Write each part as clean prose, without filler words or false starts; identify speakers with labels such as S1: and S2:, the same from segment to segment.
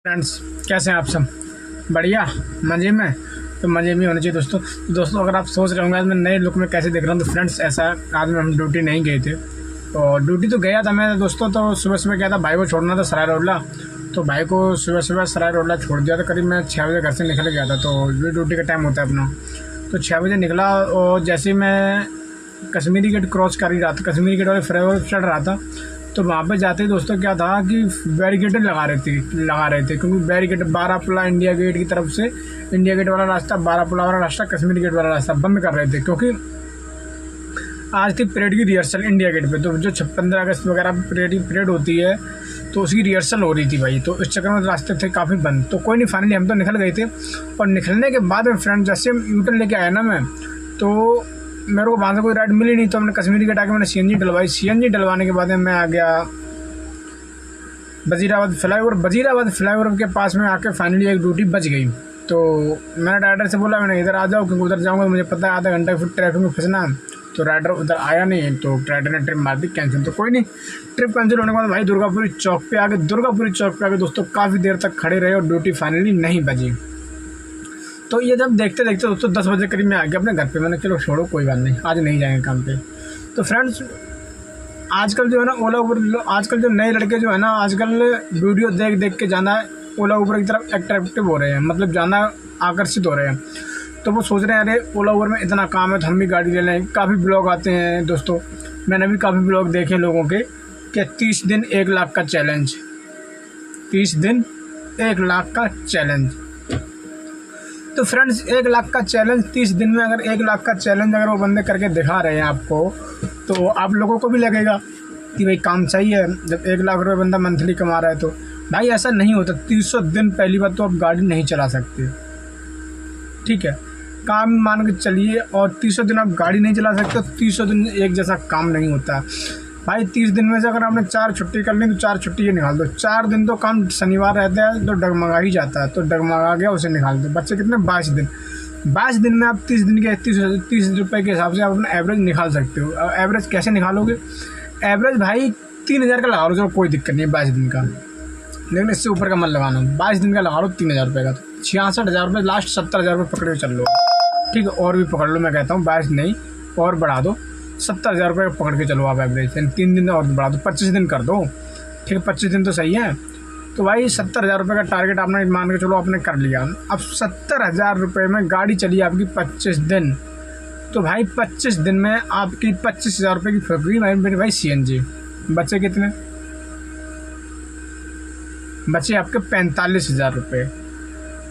S1: Friends, कैसे हैं आप सब? बढ़िया, मज़े में। तो मज़े में होने चाहिए दोस्तों। अगर आप सोच रहे होंगे आज मैं नए लुक में कैसे दिख रहा हूँ, तो फ्रेंड्स ऐसा आज में हम ड्यूटी नहीं गए थे। और ड्यूटी तो गया था मैं दोस्तों, तो सुबह सुबह गया था, भाई को छोड़ना था सराय रोडला। तो भाई को सुबह सुबह सराय रोडला छोड़ दिया था। करीब मैं 6 बजे घर से निकल गया था, तो ये ड्यूटी का टाइम होता है अपना। तो 6 बजे निकला और जैसे ही मैं कश्मीरी गेट क्रॉस कर ही रहा था, कश्मीरी गेट वाले फ्लाईओवर चढ़ रहा था, तो वहाँ पे जाते ही दोस्तों क्या था कि बैरिकेड लगा रहे थे क्योंकि बैरिकेड बारापुला इंडिया गेट की तरफ से, इंडिया गेट वाला रास्ता, बारापुला वाला रास्ता, कश्मीरी गेट वाला रास्ता बंद कर रहे थे। क्योंकि आज थी परेड की रिहर्सल इंडिया गेट पे, तो जो 15 अगस्त वगैरह परेड होती है, तो उसकी रिहर्सल हो रही थी भाई। तो इस चक्कर में रास्ते थे काफ़ी बंद। तो कोई नहीं, फाइनली हम तो निकल गए थे। और निकलने के बाद में फ्रेंड जैसे हम यूटर्न लेके आया ना मैं, तो मेरे को वहाँ से कोई राइड मिली नहीं। तो हमने कश्मीरी गेट आके मैंने सीएनजी डलवाई। सीएनजी डलवाने के बाद में मैं आ गया वजीराबाद फ्लाईओवर के पास में आके फाइनली एक ड्यूटी बच गई। तो मैंने राइडर से बोला मैंने इधर आ जाओ, क्योंकि उधर जाऊँगा तो मुझे पता है आधा घंटा फिर ट्रैफिक में फंसना है। तो राइडर उधर आया नहीं, तो राइडर ने ट्रिप मार दी कैंसिल। तो कोई नहीं, ट्रिप कैंसिल होने के बाद भाई दुर्गापुरी चौक पे आके दोस्तों काफ़ी देर तक खड़े रहे और ड्यूटी फाइनली नहीं बजी। तो ये जब देखते देखते दोस्तों 10 बजे करीब मैं आ गया अपने घर पे। मैंने चलो छोड़ो कोई बात नहीं, आज नहीं जाएंगे काम पे। तो फ्रेंड्स आजकल जो है ना ओला उबर, आजकल जो नए लड़के जो है ना, आजकल वीडियो देख देख के ज़्यादा ओला उबर की तरफ अट्रैक्टिव हो रहे हैं, मतलब ज़्यादा आकर्षित हो रहे हैं। तो वो सोच रहे हैं अरे ओला उबर में इतना काम है तो हम भी गाड़ी ले लें। काफ़ी ब्लॉग आते हैं दोस्तों, मैंने भी काफ़ी ब्लॉग देखे लोगों के कि 30 दिन 1 लाख का चैलेंज, 30 दिन 1 लाख का चैलेंज। तो फ्रेंड्स 1 लाख का चैलेंज 30 दिन में, अगर 1 लाख का चैलेंज अगर वो बंदे करके दिखा रहे हैं आपको, तो आप लोगों को भी लगेगा कि भाई काम सही है। जब 1 लाख रुपये बंदा मंथली कमा रहा है तो भाई ऐसा नहीं होता। 300 दिन पहली बात तो आप गाड़ी नहीं चला सकते, ठीक है, काम मान के चलिए। और 300 दिन आप गाड़ी नहीं चला सकते, 300 दिन एक जैसा काम नहीं होता भाई। 30 दिन में से अगर आपने 4 छुट्टी कर ली तो 4 छुट्टी ये निकाल दो। 4 दिन तो काम शनिवार रहता है तो डगमगा ही जाता है, तो डगमगा गया उसे निकाल दो। बच्चे कितने 22 दिन, 22 दिन में आप 30 दिन के 30 रुपये के हिसाब से आप अपना एवरेज निकाल सकते हो। एवरेज कैसे निकालोगे? एवरेज भाई 3000 का लगा लो, चलो कोई दिक्कत नहीं है 22 दिन का, लेकिन इससे ऊपर का मत लगाना। 22 दिन का लगा लो 3000 रुपये का, तो 66,000 रुपये, लास्ट 70,000 रुपये पकड़ के चल लो, ठीक है। और भी पकड़ लो, मैं कहता हूँ 22 नहीं और बढ़ा दो, 70,000 रुपये पकड़ के चलो आप एवरेज। 3 दिन और बढ़ा दो, 25 दिन कर दो, ठीक है, 25 दिन तो सही है। तो भाई 70,000 रुपये का टारगेट आपने मान के चलो आपने कर लिया। अब 70,000 रुपये में गाड़ी चली आपकी 25 दिन, तो भाई 25 दिन में आपकी 25,000 रुपये की फैक्ट्री मेरे भाई सीएनजी। बचे कितने? बचे आपके 45,000 रुपये।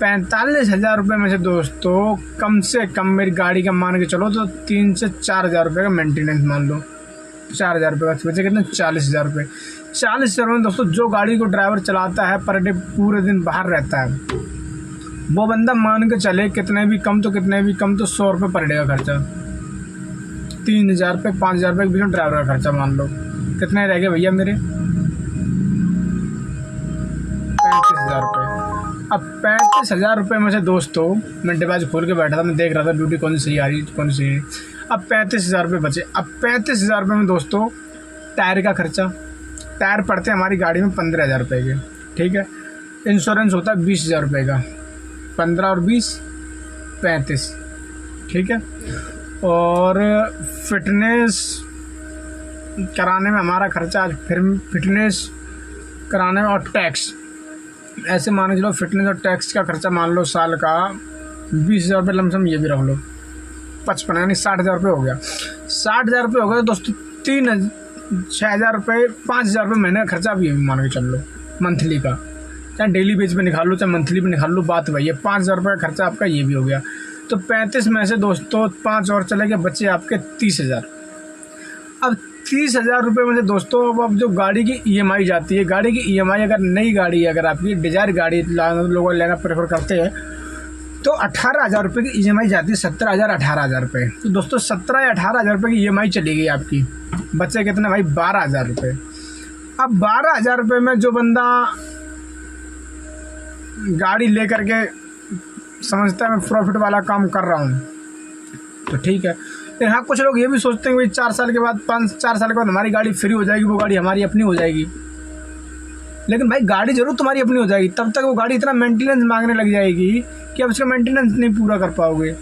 S1: 45,000 रुपये में से दोस्तों कम से कम मेरी गाड़ी का मान के चलो तो 3 से 4,000 रुपये का मेंटेनेंस मान लो। 4,000 रुपये का बचे कितने? 40,000 रुपये। 40,000 में दोस्तों जो गाड़ी को ड्राइवर चलाता है पर डे पूरे दिन बाहर रहता है, वो बंदा मान के चले कितने भी कम तो 100 रुपये पर डे का खर्चा। 3,000 रुपये 5,000 रुपये के बीच में ड्राइवर का खर्चा मान लो, कितने रह गए भैया मेरे? 35,000 रुपये। अब 35,000 रुपये में से दोस्तों मैं डिवाइस खोल के बैठा था, मैं देख रहा था ड्यूटी कौन सी सही आ रही कौन सी नहीं। अब 35,000 रुपये बचे। अब 35,000 रुपये में दोस्तों टायर का खर्चा, टायर पड़ते हैं हमारी गाड़ी में 15,000 रुपये के, ठीक है। इंश्योरेंस होता है 20,000 रुपये का, 15 और 20 35, ठीक है। और फिटनेस कराने में हमारा खर्चा, आज फिर फिटनेस कराने में और टैक्स, ऐसे मान के चलो फिटनेस और टैक्स का खर्चा मान लो साल का 20,000 रुपये लमसम, ये भी रख लो 55 यानी 60,000 रुपये हो गया। 60,000 रुपये हो गया तो दोस्तों 6,000 रुपये 5,000 रुपये महीने का खर्चा भी मान के चल लो मंथली का, चाहे डेली बेस पे निकाल लो चाहे मंथली पे निकाल लो, बात वही है। 5,000 रुपये का खर्चा आपका ये भी हो गया। तो 35 में से दोस्तों 5 और चले गए, बच्चे आपके 30,000। अब 30,000 रुपये में से दोस्तों अब जो गाड़ी की ईएमआई जाती है, गाड़ी की ईएमआई अगर नई गाड़ी है, अगर आपकी डिजायर गाड़ी लोग लेना प्रेफर करते हैं, तो 18,000 रुपये की ईएमआई जाती है। 17,000 18,000 रुपये। तो दोस्तों 17 या 18,000 रुपये की ईएमआई चली गई आपकी। बच्चे कितने भाई? 12,000 रुपये। अब 12,000 रुपये में जो बंदा गाड़ी ले करके समझता है मैं प्रॉफिट वाला काम कर रहा हूँ, तो ठीक है। लेकिन हाँ, कुछ लोग ये भी सोचते हैं भाई 4 साल के बाद 4 साल के बाद हमारी गाड़ी फ्री हो जाएगी, वो गाड़ी हमारी अपनी हो जाएगी। लेकिन भाई गाड़ी जरूर तुम्हारी अपनी हो जाएगी, तब तक वो गाड़ी इतना मेंटेनेंस मांगने लग जाएगी कि अब उसका मेंटेनेंस नहीं पूरा कर पाओगे।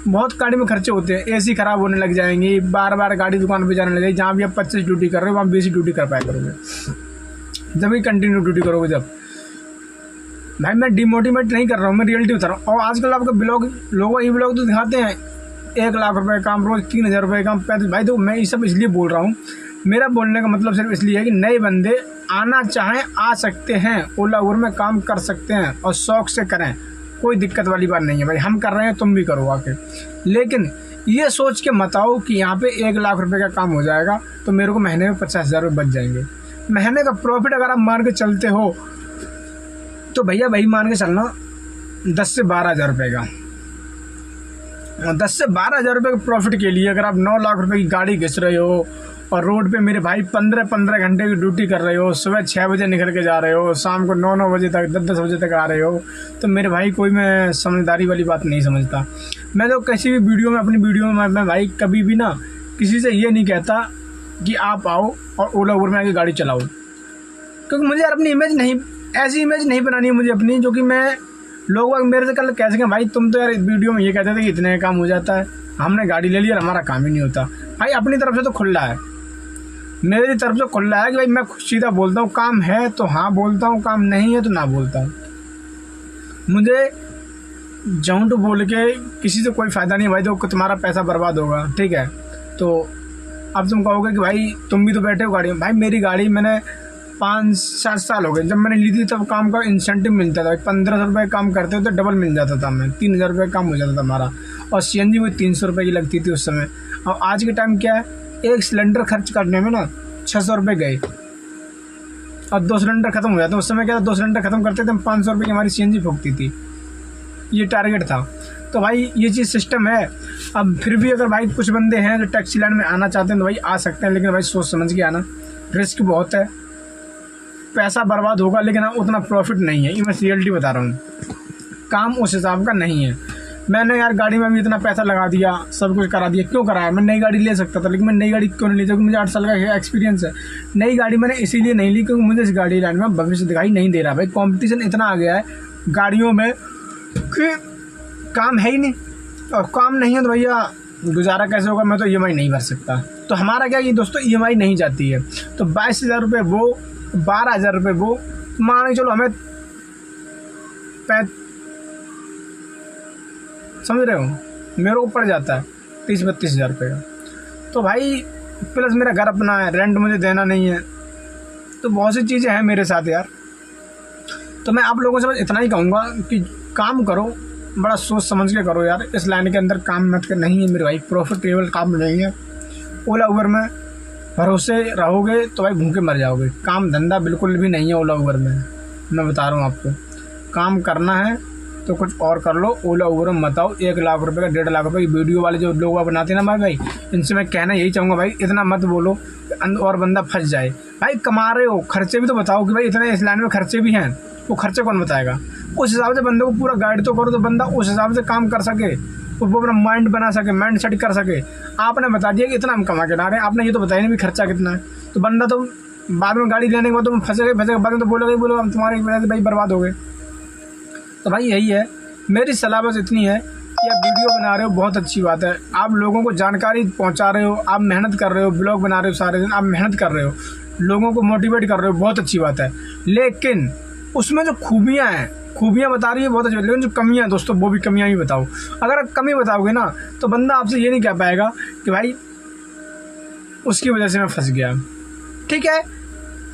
S1: बहुत गाड़ी में खर्चे होते हैं, एसी खराब होने लग जाएंगी, बार बार गाड़ी दुकान पे जाने लग जाएगी। जहाँ भी आप 25 ड्यूटी कर रहे हो वहाँ 20 ड्यूटी कर पाया करोगे, जब भी कंटिन्यू ड्यूटी करोगे। जब भाई मैं डिमोटिवेट नहीं कर रहा हूँ, मैं रियलिटी बता रहा हूँ। और आजकल आपका ब्लॉग, लोग ये ब्लॉग तो दिखाते हैं 1 लाख रुपए काम, रोज 3,000 रुपये काम, 35। भाई तो मैं ये सब इसलिए बोल रहा हूँ, मेरा बोलने का मतलब सिर्फ इसलिए है कि नए बंदे आना चाहें आ सकते हैं, ओला उबर में काम कर सकते हैं और शौक से करें, कोई दिक्कत वाली बात नहीं है। भाई हम कर रहे हैं, तुम भी करो आके। लेकिन ये सोच के मत आओ कि यहाँ पे 1 लाख रुपए का काम हो जाएगा तो मेरे को महीने में 50,000 रुपये बच जाएंगे। महीने का प्रॉफिट अगर आप मान के चलते हो तो भैया भाई मान के चलना 10 से 12,000 रुपये का। 10 से 12,000 रुपये के प्रॉफिट के लिए अगर आप 9 लाख रुपए की गाड़ी घिस रहे हो और रोड पे मेरे भाई 15-15 घंटे की ड्यूटी कर रहे हो, सुबह 6 बजे निकल के जा रहे हो, शाम को 9-9 बजे तक 10-10 बजे तक आ रहे हो, तो मेरे भाई कोई मैं समझदारी वाली बात नहीं समझता। मैं तो किसी भी वीडियो में, अपनी वीडियो में मैं भाई कभी भी ना किसी से ये नहीं कहता कि आप आओ और ओला उबर में आके गाड़ी चलाओ, क्योंकि मुझे यार अपनी इमेज नहीं, ऐसी इमेज नहीं बनानी है मुझे अपनी, जो कि मैं लोग मेरे से कल कह सकें भाई तुम तो यार वीडियो में ये कहते थे कि इतने काम हो जाता है, हमने गाड़ी ले ली और हमारा काम ही नहीं होता। भाई अपनी तरफ से तो खुला है, मेरी तरफ से खुला है कि भाई मैं सीधा बोलता हूँ, काम है तो हाँ बोलता हूँ, काम नहीं है तो ना बोलता हूँ। मुझे झूठ बोल के किसी से कोई फ़ायदा नहीं है भाई, तो तुम्हारा पैसा बर्बाद होगा, ठीक है। तो अब तुम कहोगे कि भाई तुम भी तो बैठे हो गाड़ी में। भाई मेरी गाड़ी मैंने 5-7 साल हो गए, जब मैंने ली थी तब काम का इंसेंटिव मिलता था, 1,500 रुपये काम करते हो तो डबल मिल जाता था, मैं 3,000 रुपये काम हो जाता था हमारा, और CNG भी 300 रुपये की लगती थी उस समय। और आज के टाइम क्या है, एक सिलेंडर खर्च करने में ना 600 रुपये गए और 2 सिलेंडर खत्म हो जाते। उस समय क्या था, 2 सिलेंडर खत्म करते थे, 500 रुपये की हमारी CNG फूकती थी, ये टारगेट था। तो भाई ये चीज़ सिस्टम है। अब फिर भी अगर भाई कुछ बंदे हैं जो टैक्सी लाइन में आना चाहते हैं तो भाई आ सकते हैं, लेकिन भाई सोच समझ के आना, रिस्क बहुत है, पैसा बर्बाद होगा, लेकिन हाँ उतना प्रॉफिट नहीं है, ये मैं रियलिटी बता रहा हूँ, काम उस हिसाब का नहीं है। मैंने यार गाड़ी में भी इतना पैसा लगा दिया, सब कुछ करा दिया, क्यों कराया? मैं नई गाड़ी ले सकता था, लेकिन मैं नई गाड़ी क्यों नहीं ली? क्योंकि मुझे 8 साल का एक्सपीरियंस है। नई गाड़ी मैंने इसीलिए नहीं ली क्योंकि मुझे इस गाड़ी लाइन में भविष्य दिखाई नहीं दे रहा। भाई कंपटीशन इतना आ गया है गाड़ियों में कि काम है ही नहीं, और काम नहीं है तो भैया गुजारा कैसे होगा? मैं तो EMI नहीं भर सकता। तो हमारा क्या ये दोस्तों, EMI नहीं जाती है, तो 22,000 रुपये वो, 12,000 रुपये वो, मान के चलो हमें समझ रहे हो, मेरे को पड़ जाता है 30-32,000 रुपये का। तो भाई प्लस मेरा घर अपना है, रेंट मुझे देना नहीं है, तो बहुत सी चीज़ें हैं मेरे साथ यार। तो मैं आप लोगों से बस इतना ही कहूँगा कि काम करो, बड़ा सोच समझ के करो यार, इस लाइन के अंदर काम मत कर, नहीं है मेरे भाई, प्रॉफिटेबल काम नहीं है। ओला उबर में भरोसे रहोगे तो भाई भूखे मर जाओगे, काम धंधा बिल्कुल भी नहीं है ओला उबर में, मैं बता रहा हूँ आपको। काम करना है तो कुछ और कर लो, ओला उबर में मत आओ। 1 लाख रुपये का 1.5 लाख रुपये की वीडियो वाले जो लोग बनाते हैं ना भाई, इनसे मैं कहना यही चाहूँगा भाई, इतना मत बोलो और बंदा फंस जाए। भाई कमा रहे हो, खर्चे भी तो बताओ कि भाई इतने इस लाइन में खर्चे भी हैं, वो खर्चे कौन बताएगा? उस हिसाब से बंदे को पूरा गाइड तो करो, तो बंदा उस हिसाब से काम कर सके, वो अपना माइंड बना सके, माइंड सेट कर सके। आपने बता दिया कि इतना हम कमा के ला रहे हैं, आपने ये तो बताया नहीं भी खर्चा कितना है, तो बंदा तो बाद में गाड़ी लेने के बाद तो फंसेगा, बाद में तो बोलो हम तुम्हारी वजह से भाई बर्बाद हो गए। तो भाई यही है मेरी सलाह, बस इतनी है कि आप वीडियो बना रहे हो, बहुत अच्छी बात है, आप लोगों को जानकारी पहुंचा रहे हो, आप मेहनत कर रहे हो, ब्लॉग बना रहे हो, सारे दिन आप मेहनत कर रहे हो, लोगों को मोटिवेट कर रहे हो, बहुत अच्छी बात है। लेकिन उसमें जो खूबियाँ हैं, खूबियाँ बता रही है बहुत अच्छी, लेकिन जो कमियाँ हैं दोस्तों, वो भी कमियाँ ही बताओ। अगर आप कमी बताओगे ना तो बंदा आपसे ये नहीं कह पाएगा कि भाई उसकी वजह से मैं फंस गया। ठीक है,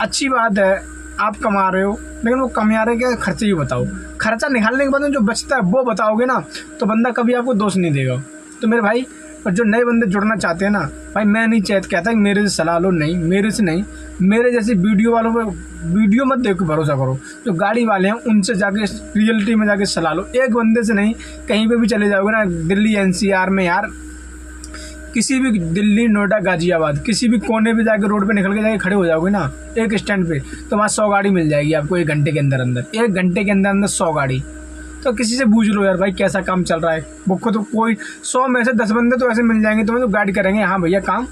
S1: अच्छी बात है, आप कमा रहे हो, लेकिन वो कमा रहे के खर्चे ही बताओ। खर्चा निकालने के बाद जो बचता है वो बताओगे ना, तो बंदा कभी आपको दोष नहीं देगा। तो मेरे भाई, और जो नए बंदे जुड़ना चाहते हैं ना भाई, मैं नहीं कहता कि मेरे से सलाह लो, नहीं, मेरे से नहीं, मेरे जैसे वीडियो वालों पर वीडियो मत देखो, भरोसा करो। जो गाड़ी वाले हैं उनसे जाके रियलिटी में जाके सलाह लो, एक बंदे से नहीं। कहीं पे भी चले जाओगे ना, दिल्ली NCR में यार, किसी भी दिल्ली, नोएडा, गाजियाबाद, किसी भी कोने पे जाके रोड पे निकल के जाके खड़े हो जाओगे ना एक स्टैंड पे, तो वहाँ 100 गाड़ी मिल जाएगी आपको 1 घंटे के अंदर अंदर, 1 घंटे के अंदर अंदर 100 गाड़ी। तो किसी से पूछ लो यार भाई कैसा काम चल रहा है, वो खुद कोई 100 में से 10 बंदे तो ऐसे मिल जाएंगे तुम्हें, तो गाइड करेंगे हाँ भैया काम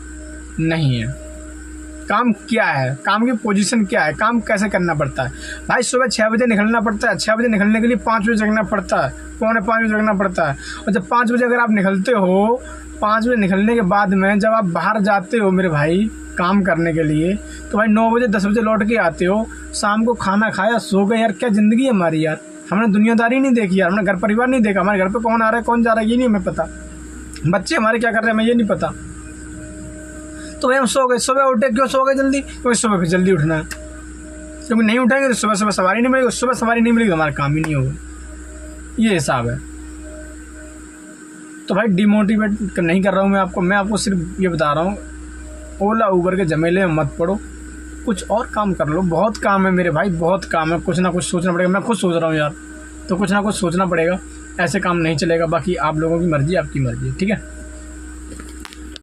S1: नहीं है, काम क्या है, काम की पोजीशन क्या है, काम कैसे करना पड़ता है। भाई सुबह 6 बजे निकलना पड़ता है, 6 बजे निकलने के लिए 5 बजे जगना पड़ता है, 4:45 बजे जगना पड़ता है। और जब 5 बजे अगर आप निकलते हो, 5 बजे निकलने के बाद में जब आप बाहर जाते हो मेरे भाई काम करने के लिए, तो भाई 9 बजे 10 बजे लौट के आते हो, शाम को खाना खाया सो गए। यार क्या ज़िंदगी है हमारी यार। हमने दुनियादारी नहीं देखी यार, हमने घर परिवार नहीं देखा, हमारे घर पे कौन आ रहा है कौन जा रहा है ये नहीं हमें पता, बच्चे हमारे क्या कर रहे हैं हमें ये नहीं पता। तो भाई हम सो गए, सुबह उठे, क्यों सो गए जल्दी, क्योंकि सुबह फिर जल्दी उठना है, क्योंकि नहीं उठेंगे तो सुबह सुबह सवारी नहीं मिलेगी, सुबह सवारी नहीं मिलेगी तो हमारा काम ही नहीं होगा। ये हिसाब है। तो भाई डिमोटिवेट नहीं कर रहा हूँ मैं आपको सिर्फ ये बता रहा हूँ, ओला उबर के झमेले में मत पड़ो, कुछ और काम कर लो। बहुत काम है मेरे भाई, बहुत काम है, कुछ ना कुछ सोचना पड़ेगा। मैं खुद सोच रहा हूँ यार, तो कुछ ना कुछ सोचना पड़ेगा, ऐसे काम नहीं चलेगा। बाकी आप लोगों की मर्जी, आपकी मर्जी है, ठीक है।